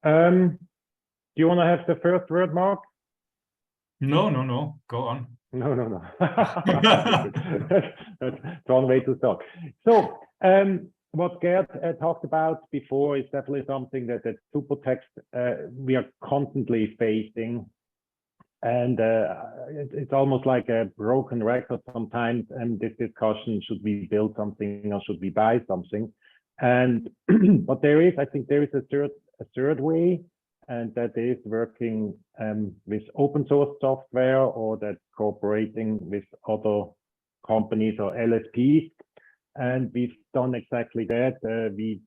Do you want to have the first word, Marc? No. Go on. No. That's one way to start. So, what Gerd talked about before is definitely something that at Supertext we are constantly facing. And it's almost like a broken record sometimes. And this discussion, should we build something or should we buy something? And but I think there is a third way, and that is working with open source software, or that cooperating with other companies or LSPs. And we've done exactly that. We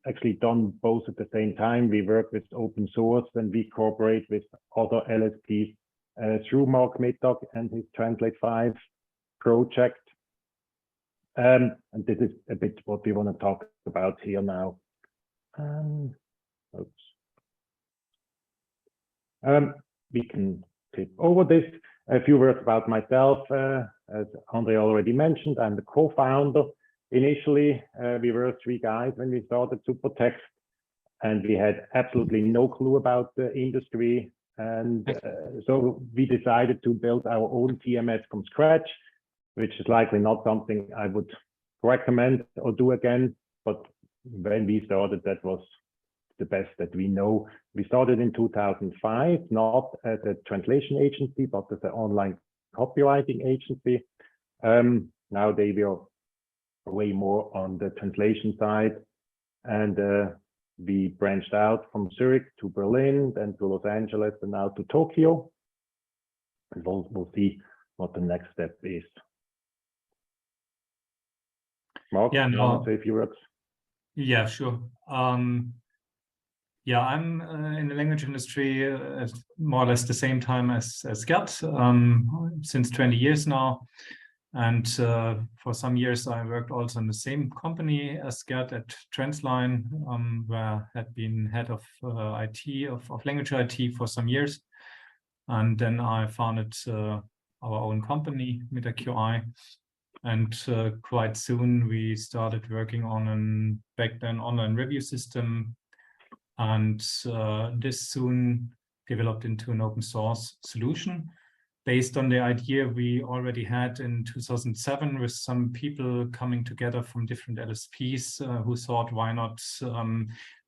actually done both at the same time. We work with open source and we cooperate with other LSPs through Marc Mittag and his Translate 5 project. And this is a bit what we want to talk about here now. We can flip over this. A few words about myself. As Andre already mentioned, I'm the co-founder. Initially, we were 3 guys when we started Supertext, and we had absolutely no clue about the industry. And so we decided to build our own TMS from scratch, which is likely not something I would recommend or do again. But when we started, that was the best that we know. We started in 2005, not as a translation agency, but as an online copywriting agency. Nowadays, we are way more on the translation side. And we branched out from Zurich to Berlin, then to Los Angeles, and now to Tokyo. And we'll see what the next step is. Marc, yeah, you want to say a few words? Yeah, sure. Yeah, I'm in the language industry at more or less the same time as Gerd, since 20 years now. And for some years, I worked also in the same company as Gerd at Transline, where I had been head of IT, of language IT for some years. And then I founded our own company, MittagQI. And quite soon we started working on an back then online review system. And this soon developed into an open source solution based on the idea we already had in 2007 with some people coming together from different LSPs who thought, why not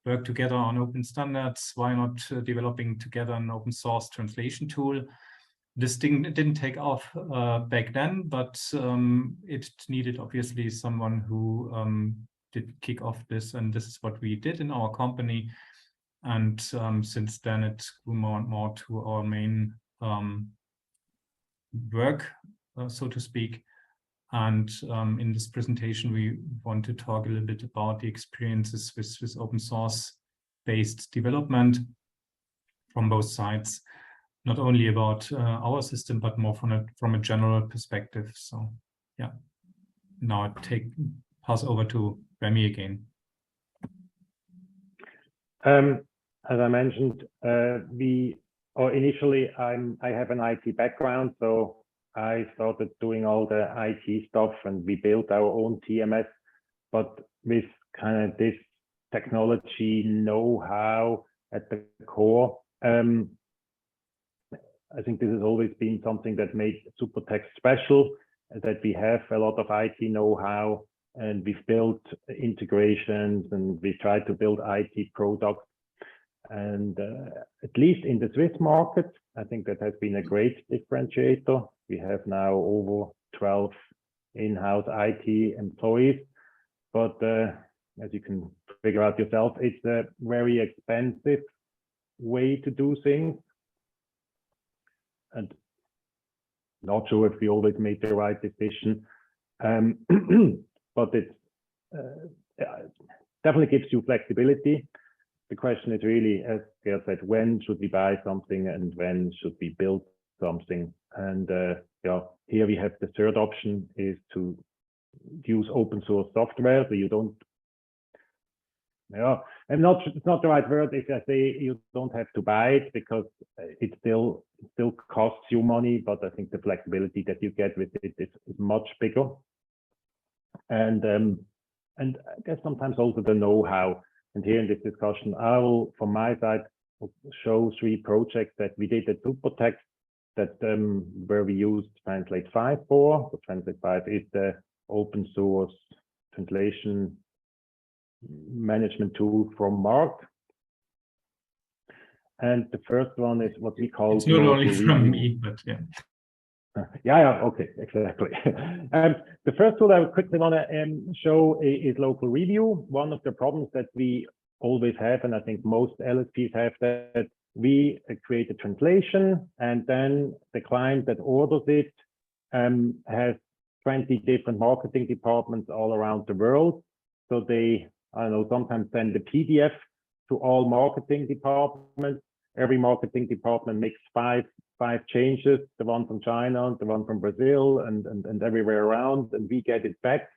work together on open standards? Why not developing together an open source translation tool? This didn't take off back then, but it needed obviously someone who did kick off this, and this is what we did in our company. And since then, it grew more and more to our main work, so to speak. And in this presentation, we want to talk a little bit about the experiences with open source based development from both sides, not only about our system, but more from a general perspective. So yeah, now I pass over to Remy again. As I mentioned, initially I have an IT background, so I started doing all the IT stuff and we built our own TMS, but with kind of this technology know-how at the core. I think this has always been something that made Supertext special, that we have a lot of IT know-how and we've built integrations and we tried to build IT products. And at least in the Swiss market, I think that has been a great differentiator. We have now over 12 in-house IT employees, but as you can figure out yourself, it's a very expensive way to do things. And not sure if we always made the right decision, but it definitely gives you flexibility. The question is really, as Gerd said, when should we buy something and when should we build something? And yeah, here we have the third option is to use open source software. So you don't, it's not the right word if I say you don't have to buy it, because it still costs you money, but I think the flexibility that you get with it is much bigger. And I guess sometimes also the know-how. And here in this discussion, I will, from my side, show 3 projects that we did at Supertext that where we used Translate 5 for. So Translate 5 is the open source translation management tool from Marc. And the first one is what we call— it's not only from me, but yeah. Yeah, okay, exactly. The first tool I would quickly want to show is local review. One of the problems that we always have, and I think most LSPs have, that we create a translation and then the client that orders it has 20 different marketing departments all around the world. So they, I don't know, sometimes send a PDF to all marketing departments. Every marketing department makes five changes, the one from China, the one from Brazil, and everywhere around, and we get it back.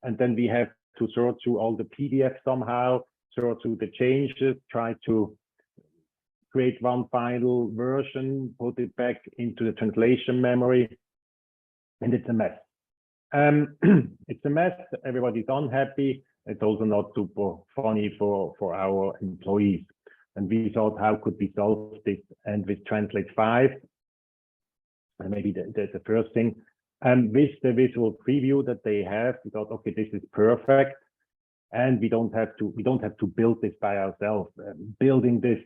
And then we have to sort through all the PDFs somehow, sort through the changes, try to create one final version, put it back into the translation memory, and it's a mess. It's a mess, everybody's unhappy. It's also not super funny for our employees. And we thought, how could we solve this? And with Translate 5, and maybe the first thing, with the visual preview that they have, we thought, okay, this is perfect, and we don't have to build this by ourselves. Building this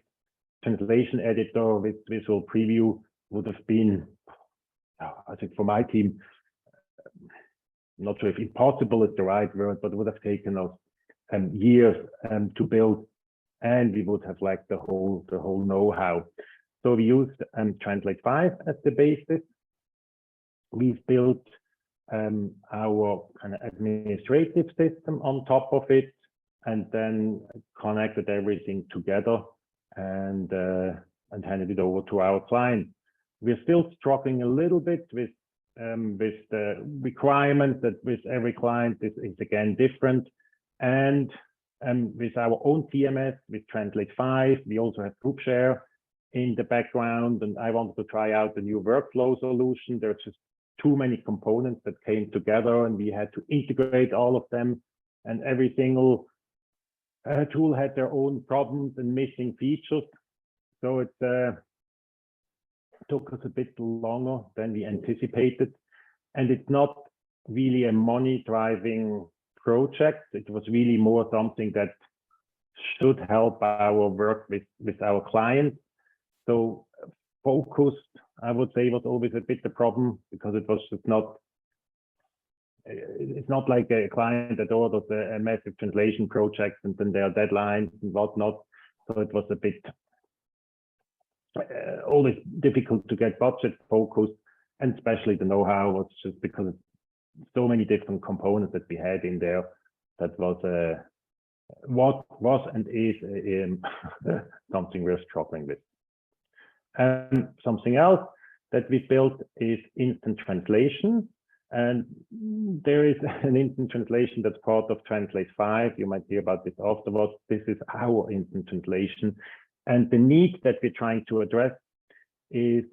translation editor with visual preview would have been, I think, for my team, I'm not sure if impossible is the right word, but it would have taken us years to build, and we would have lacked the whole know-how. So we used Translate 5 as the basis. We've built our kind of administrative system on top of it, and then connected everything together and handed it over to our client. We're still struggling a little bit with the requirement that with every client is again different, and with our own TMS, with Translate 5, we also have group share in the background, and I wanted to try out a new workflow solution. There's just too many components that came together, and we had to integrate all of them, and every single tool had their own problems and missing features. So it took us a bit longer than we anticipated, and it's not really a money-driving project. It was really more something that should help our work with our clients. So focused, I would say, was always a bit the problem, because it was just not, it's not like a client that orders a massive translation project and then there are deadlines and whatnot. So it was a bit always difficult to get budget focused, and especially the know-how was just because of so many different components that we had in there. That was what was and is something we're struggling with. Something else that we built is instant translation, and there is an instant translation that's part of Translate 5. You might hear about this afterwards. This is our instant translation, and the need that we're trying to address is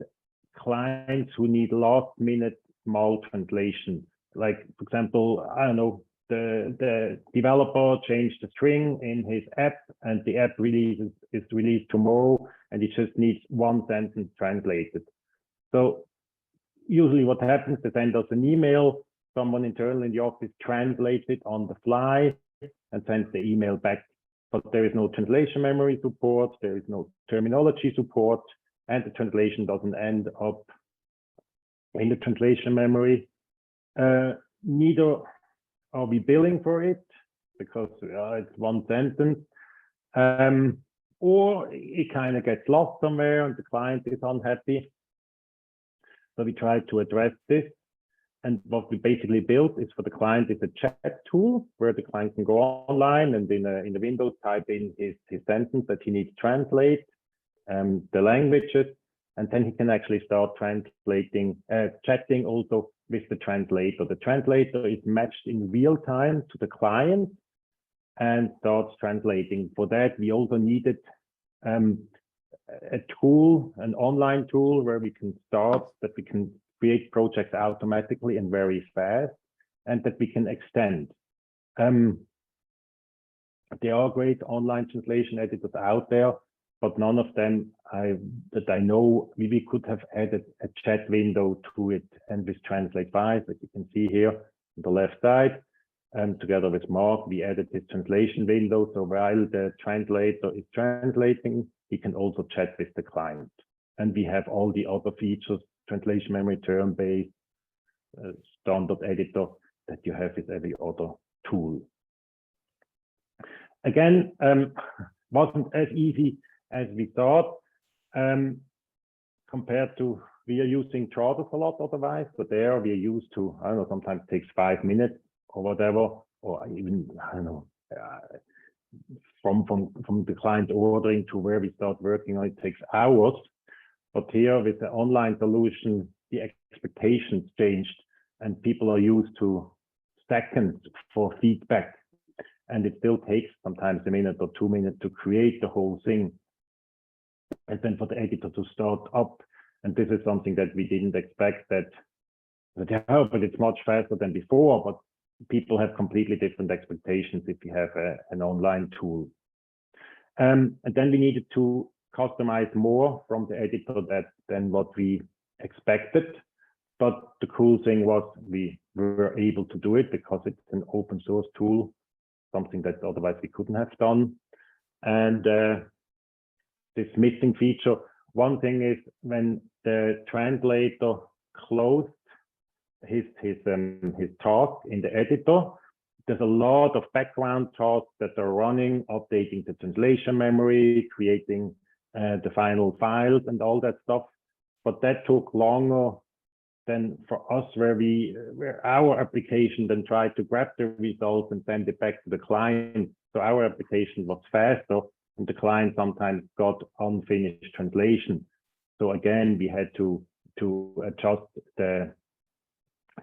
clients who need last-minute small translations. Like, for example, I don't know, the developer changed the string in his app, and the app is released tomorrow, and he just needs one sentence translated. So usually what happens, they send us an email, someone internal in the office translates it on the fly and sends the email back. But there is no translation memory support, there is no terminology support, and the translation doesn't end up in the translation memory. Neither are we billing for it, because it's one sentence, or it kind of gets lost somewhere and the client is unhappy. So we tried to address this, and what we basically built is for the client is a chat tool where the client can go online and in the window type in his sentence that he needs to translate, the languages, and then he can actually start translating, chatting also with the translator. The translator is matched in real time to the client and starts translating. For that, we also needed a tool, an online tool where we can start, that we can create projects automatically and very fast, and that we can extend. There are great online translation editors out there, but none of them that I know. We could have added a chat window to it, and with Translate 5, as you can see here on the left side, and together with Marc, we added this translation window. So while the translator is translating, he can also chat with the client. And we have all the other features, translation memory, term-based, standard editor that you have with every other tool. Again, wasn't as easy as we thought, compared to, we are using Trados a lot otherwise, but there we are used to, I don't know, sometimes it takes 5 minutes or whatever, or even, I don't know, from the client ordering to where we start working on it takes hours. But here with the online solution, the expectations changed and people are used to seconds for feedback. And it still takes sometimes a minute or 2 minutes to create the whole thing. And then for the editor to start up. And this is something that we didn't expect, that yeah, but it's much faster than before, but people have completely different expectations if you have an online tool. And then we needed to customize more from the editor than what we expected. But the cool thing was we were able to do it because it's an open source tool, something that otherwise we couldn't have done. And this missing feature, one thing is when the translator closed his task in the editor, there's a lot of background tasks that are running, updating the translation memory, creating the final files and all that stuff. But that took longer than for us, where our application then tried to grab the results and send it back to the client. So our application was faster, and the client sometimes got unfinished translation. So again, we had to adjust the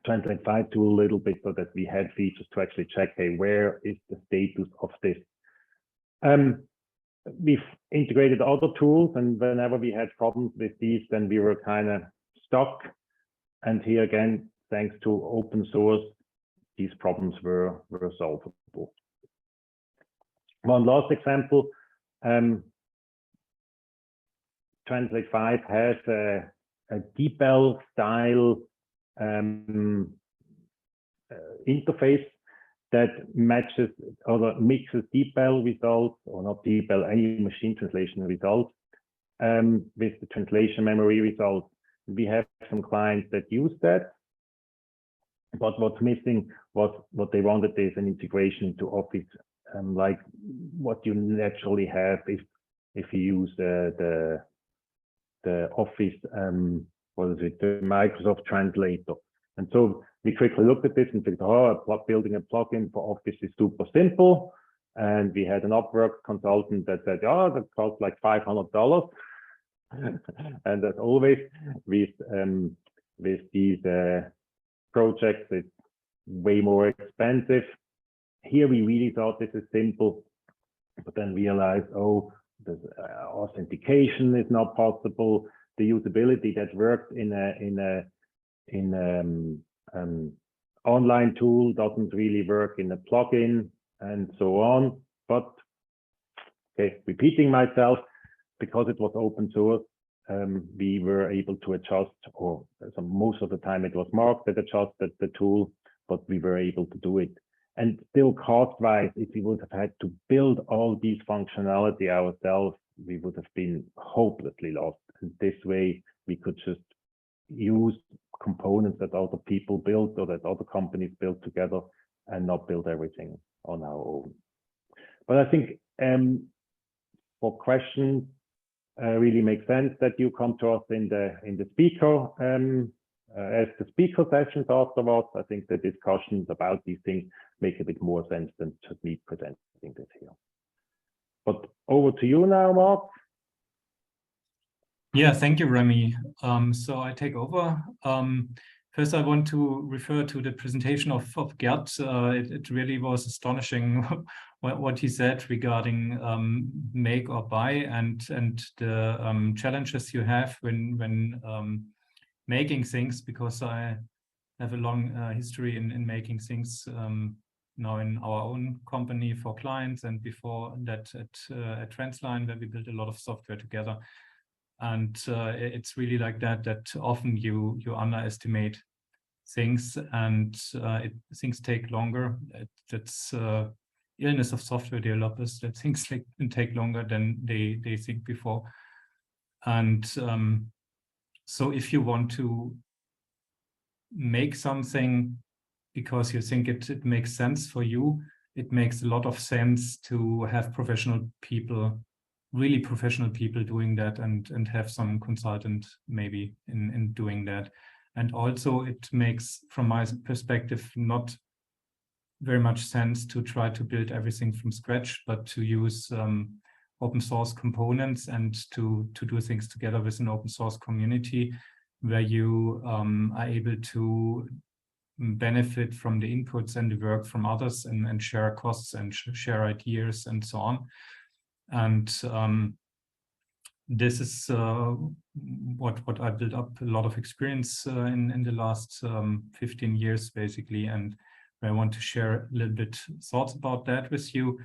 Translate 5 tool a little bit so that we had features to actually check, hey, where is the status of this? We've integrated other tools, and whenever we had problems with these, then we were kind of stuck. And here again, thanks to open source, these problems were solvable. One last example, Translate 5 has a DeepL style interface that matches or mixes DeepL results, or not DeepL, any machine translation results, with the translation memory results. We have some clients that use that, but what's missing was what they wanted is an integration into Office, like what you naturally have if you use the Office, what is it, the Microsoft Translator. And so we quickly looked at this and figured, oh, building a plugin for Office is super simple. And we had an Upwork consultant that said, oh, that costs like $500. And as always, with these projects, it's way more expensive. Here we really thought this is simple, but then realized, oh, the authentication is not possible. The usability that worked in online tool doesn't really work in a plugin, and so on. But okay, repeating myself, because it was open source, we were able to adjust, or most of the time it was Marc that adjusted the tool, but we were able to do it. And still cost-wise, if we would have had to build all these functionality ourselves, we would have been hopelessly lost. And this way, we could just use components that other people built or that other companies built together and not build everything on our own. But I think for questions, really makes sense that you come to us in the speaker as the speaker sessions afterwards. I think the discussions about these things make a bit more sense than just me presenting this here. But over to you now, Marc. Yeah, thank you, Remy. So I take over. First, I want to refer to the presentation of Gert. It really was astonishing what he said regarding make or buy and the challenges you have when making things, because I have a long history in making things now in our own company for clients, and before that at Transline, where we built a lot of software together. And it's really like that often you underestimate things, and things take longer. That's illness of software developers, that things can take longer than they think before. And so if you want to make something because you think it makes sense for you, it makes a lot of sense to have professional people, really professional people doing that, and have some consultant maybe in doing that. And also it makes, from my perspective, not very much sense to try to build everything from scratch, but to use open source components and to do things together with an open source community, where you are able to benefit from the inputs and the work from others, and share costs and share ideas and so on. And this is what I built up a lot of experience in the last 15 years, basically, and I want to share a little bit thoughts about that with you,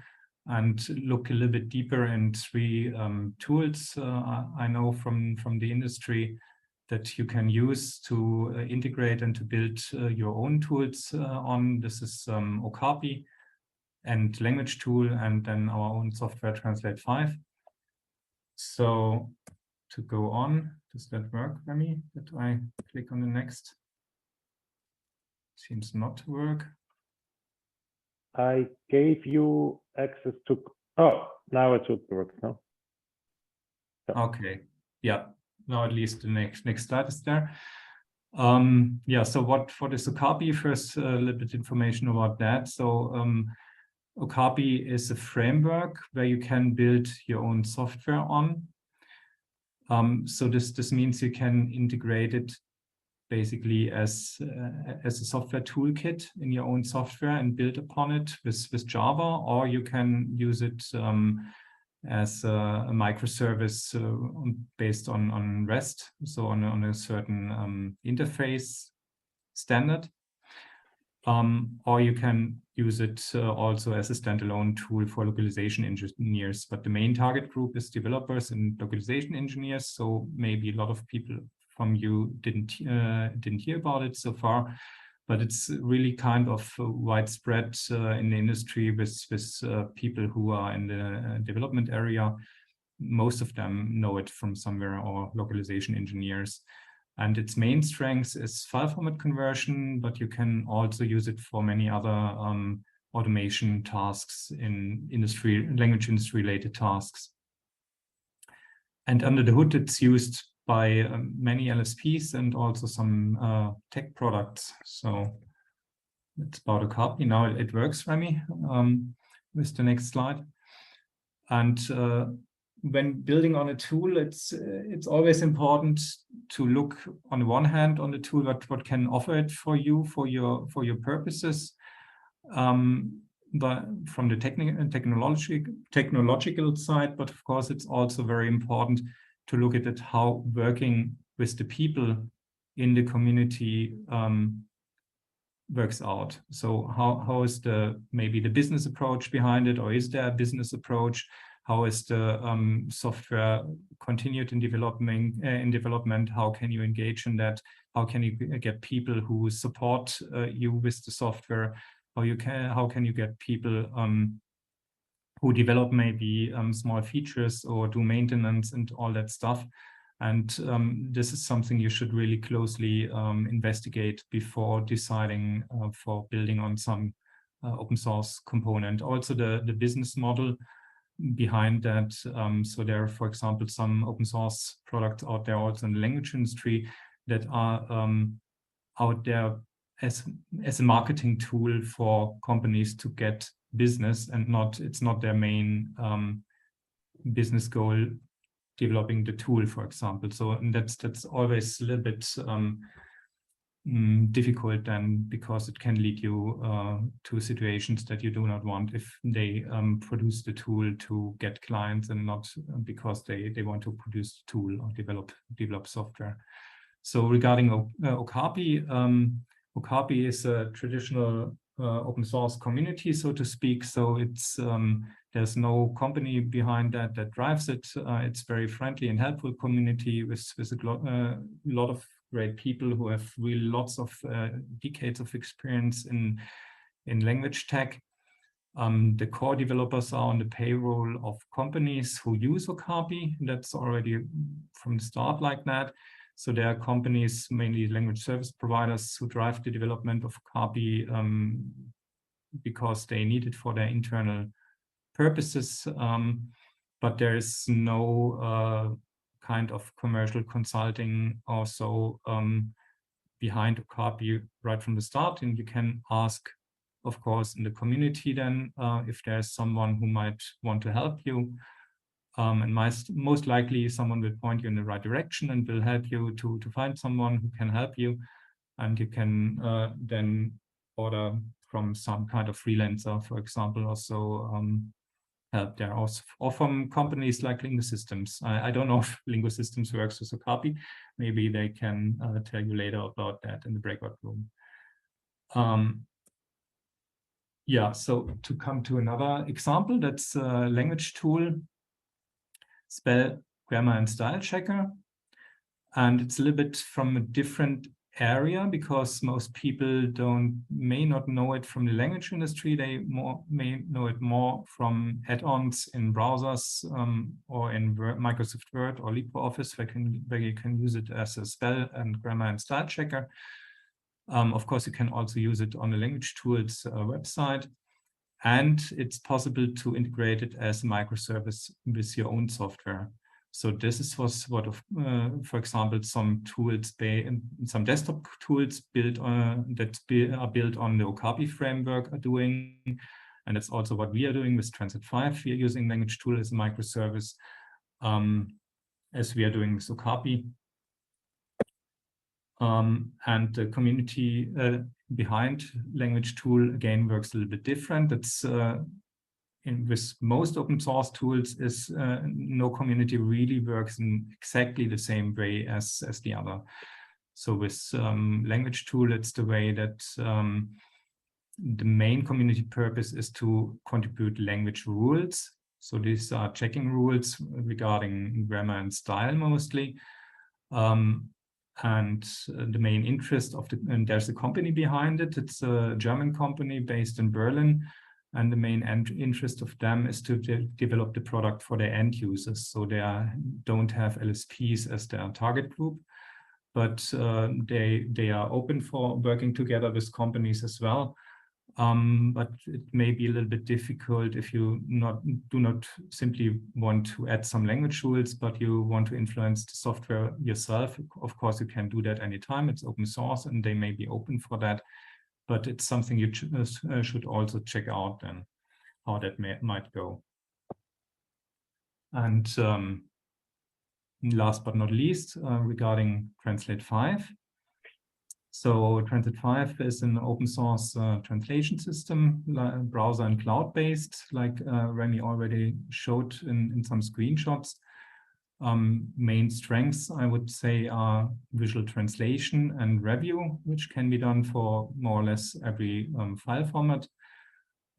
and look a little bit deeper in 3 tools I know from the industry that you can use to integrate and to build your own tools on. This is Okapi and language tool, and then our own software Translate 5. So to go on, does that work, Remy? That I click on the next? Seems not to work. I gave you access to, oh, now it should work, no? Okay, yeah, now at least the next slide is there. Yeah, so what is Okapi? First, a little bit information about that. So Okapi is a framework where you can build your own software on. So this means you can integrate it basically as a software toolkit in your own software and build upon it with Java, or you can use it as a microservice based on REST, so on a certain interface standard. Or you can use it also as a standalone tool for localization engineers. But the main target group is developers and localization engineers. So maybe a lot of people from you didn't hear about it so far, but it's really kind of widespread in the industry with people who are in the development area. Most of them know it from somewhere, or localization engineers. And its main strength is file format conversion, but you can also use it for many other automation tasks in language industry related tasks. And under the hood, it's used by many LSPs and also some tech products. So it's about Okapi. Now it works, Remy, with the next slide. And when building on a tool, it's always important to look on the one hand on the tool what can offer it for you for your purposes, but from the technological side. But of course, it's also very important to look at it how working with the people in the community works out. So how is maybe the business approach behind it, or is there a business approach? How is the software continued in development? How can you engage in that? How can you get people who support you with the software? How can you get people who develop maybe small features or do maintenance and all that stuff? And this is something you should really closely investigate before deciding for building on some open source component. Also the business model behind that. So there are, for example, some open source products out there also in the language industry that are out there as a marketing tool for companies to get business, and it's not their main business goal developing the tool, for example. So that's always a little bit difficult then, because it can lead you to situations that you do not want if they produce the tool to get clients and not because they want to produce the tool or develop software. So regarding Okapi, Okapi is a traditional open source community, so to speak. So it's there's no company behind that drives it. It's very friendly and helpful community with a lot of great people who have really lots of decades of experience in language tech. The core developers are on the payroll of companies who use Okapi. That's already from the start like that. So there are companies, mainly language service providers, who drive the development of Okapi because they need it for their internal purposes. But there is no kind of commercial consulting also behind Okapi right from the start. And you can ask, of course, in the community then if there's someone who might want to help you. And most likely someone will point you in the right direction and will help you to find someone who can help you. And you can then order from some kind of freelancer, for example, also help there, or from companies like Lingo Systems. I don't know if Lingo Systems works with Okapi. Maybe they can tell you later about that in the breakout room. Yeah, so to come to another example, that's a language tool, spell, grammar, and style checker. And it's a little bit from a different area because most people may not know it from the language industry. They may know it more from add-ons in browsers or in Microsoft Word or LibreOffice, where you can use it as a spell and grammar and style checker. Of course, you can also use it on the language tools website. And it's possible to integrate it as a microservice with your own software. So this was what, for example, some tools, some desktop tools built are built on the Okapi framework are doing. And that's also what we are doing with Transit 5. We are using language tool as a microservice, as we are doing with Okapi. And the community behind language tool again works a little bit different. It's with most open source tools is no community really works in exactly the same way as the other. So with language tool, it's the way that the main community purpose is to contribute language rules. So these are checking rules regarding grammar and style mostly. And the main interest of and there's a company behind it. It's a German company based in Berlin. And the main interest of them is to develop the product for their end users. So they don't have LSPs as their target group, but they are open for working together with companies as well. But it may be a little bit difficult if you do not simply want to add some language rules, but you want to influence the software yourself. Of course, you can do that anytime. It's open source and they may be open for that. But it's something you should also check out then, how that might go. And last but not least, regarding Translate 5. So Translate 5 is an open source translation system, browser and cloud-based, like Remy already showed in some screenshots. Main strengths, I would say, are visual translation and review, which can be done for more or less every file format.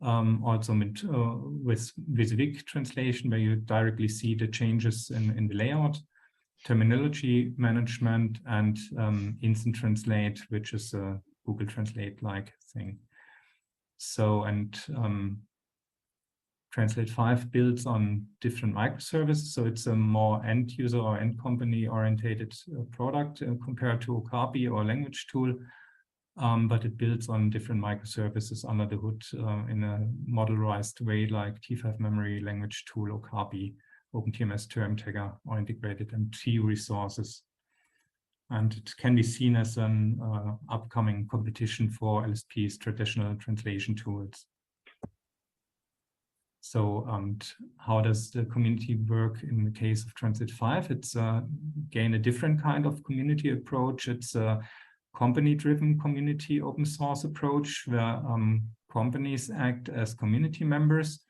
Also with WYSIWYG translation, where you directly see the changes in the layout, terminology management, and instant translate, which is a Google Translate-like thing. So, and Translate 5 builds on different microservices, so it's a more end user or end company orientated product compared to Okapi or language tool, but it builds on different microservices under the hood in a modularized way, like T5 memory, language tool, Okapi, OpenTMS term tagger, or integrated MT resources. And it can be seen as an upcoming competition for LSP's traditional translation tools. So how does the community work in the case of Transit 5? It's again a different kind of community approach. It's a company-driven community open source approach where companies act as community members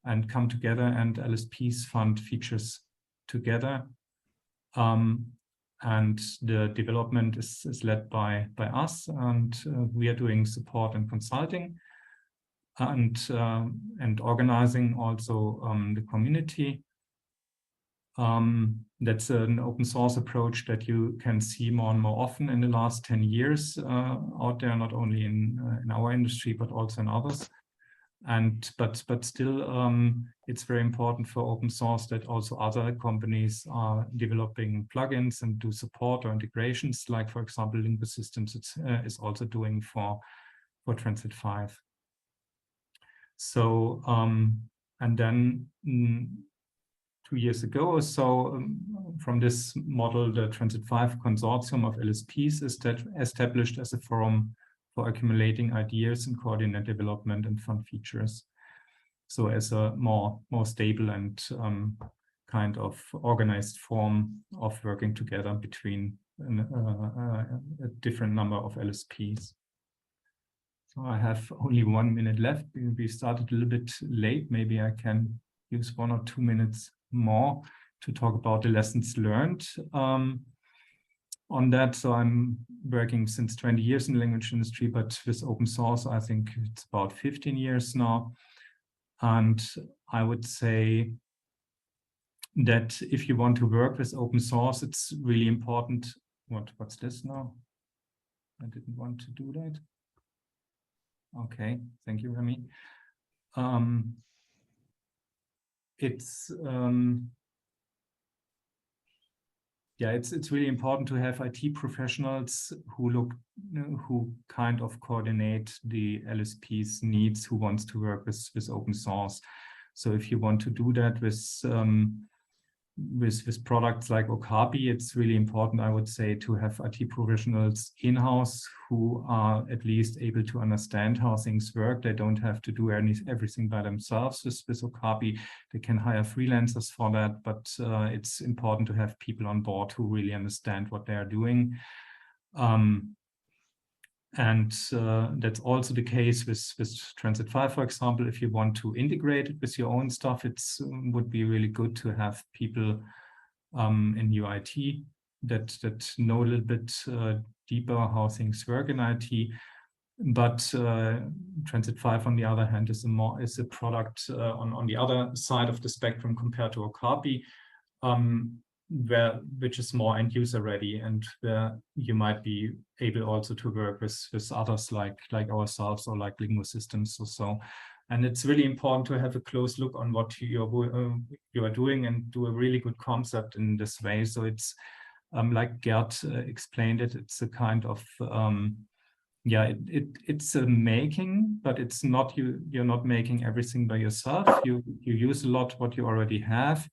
and come together, and LSPs fund features together. And the development is led by us, and we are doing support and consulting. and organizing also the community. That's an open source approach that you can see more and more often in the last 10 years out there, not only in our industry, but also in others. But still, it's very important for open source that also other companies are developing plugins and do support or integrations, like, for example, Lingo Systems is also doing for Transit 5. So, and then 2 years ago or so, from this model, the Transit 5 consortium of LSPs is established as a forum for accumulating ideas and coordinate development and fund features. So as a more stable and kind of organized form of working together between a different number of LSPs. So I have only 1 minute left. We started a little bit late. Maybe I can use 1 or 2 minutes more to talk about the lessons learned on that. So I'm working since 20 years in the language industry, but with open source, I think it's about 15 years now. And I would say that if you want to work with open source, it's really important. What's this now? I didn't want to do that. Okay, thank you, Remy. It's really important to have IT professionals who kind of coordinate the LSP's needs, who wants to work with open source. So if you want to do that with products like Okapi, it's really important, I would say, to have IT professionals in-house who are at least able to understand how things work. They don't have to do everything by themselves with Okapi. They can hire freelancers for that, but it's important to have people on board who really understand what they are doing. And that's also the case with Transit 5, for example. If you want to integrate it with your own stuff, it would be really good to have people in UIT that know a little bit deeper how things work in IT. But Transit 5, on the other hand, is a product on the other side of the spectrum compared to Okapi, which is more end user ready, and where you might be able also to work with others like ourselves or like Lingo Systems or so. And it's really important to have a close look on what you are doing and do a really good concept in this way. So it's like Gert explained it. It's a kind of it's a making, but it's not you're not making everything by yourself. You use a lot what you already have.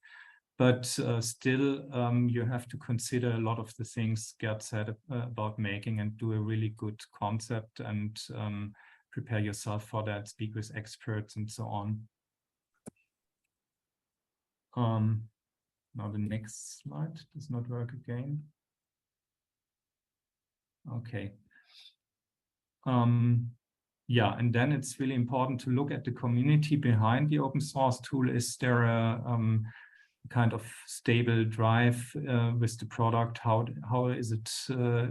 But still, you have to consider a lot of the things Gert said about making and do a really good concept and prepare yourself for that, speak with experts and so on. Now the next slide does not work again. Okay. And then it's really important to look at the community behind the open source tool. Is there a kind of stable drive with the product? How is it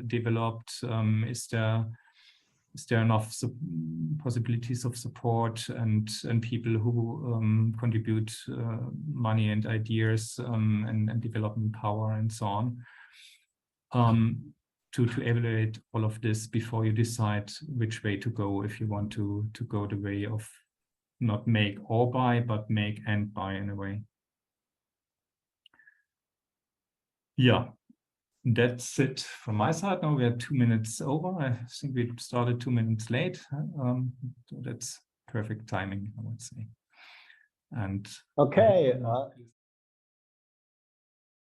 developed? Is there enough possibilities of support and people who contribute money and ideas and development power and so on, to evaluate all of this before you decide which way to go, if you want to go the way of not make or buy, but make and buy in a way. Yeah, that's it from my side. Now we are 2 minutes over. I think we started 2 minutes late. So that's perfect timing, I would say. And okay,